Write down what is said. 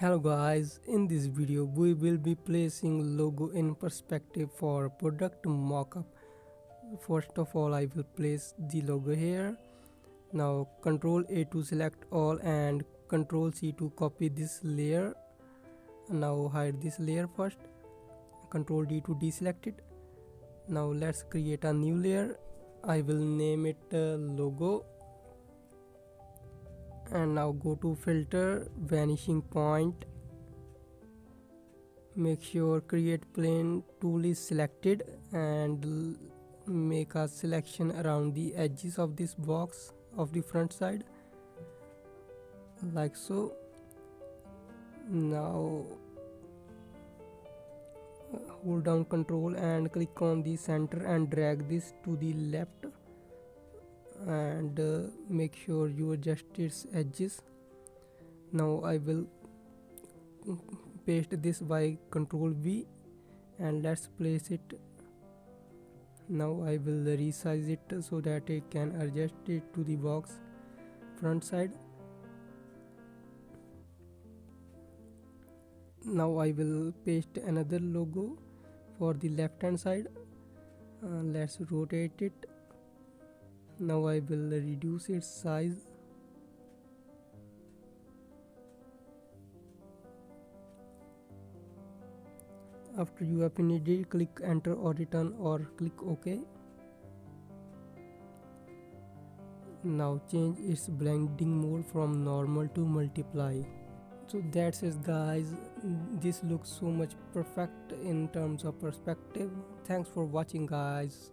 Hello guys, in this video we will be placing logo in perspective for product mockup. First of all, I will place the logo here. Now Ctrl A to select all and Ctrl C to copy this layer. Now hide this layer first. Ctrl D to deselect it. Now let's create a new layer. I will name it logo. And now go to filter, vanishing point. Make sure create plane tool is selected and make a selection around the edges of this box of the front side like so. Now hold down Ctrl and click on the center and drag this to the left and make sure you adjust its edges. Now I will paste this by Ctrl V and let's place it. Now I will resize it so that I can adjust it to the box front side. Now I will paste another logo for the left hand side. Let's rotate it. Now I will reduce its size. After you have finished it, click enter or return or click OK. Now change its blending mode from normal to multiply. So that's it guys, this looks so much perfect in terms of perspective. Thanks for watching guys.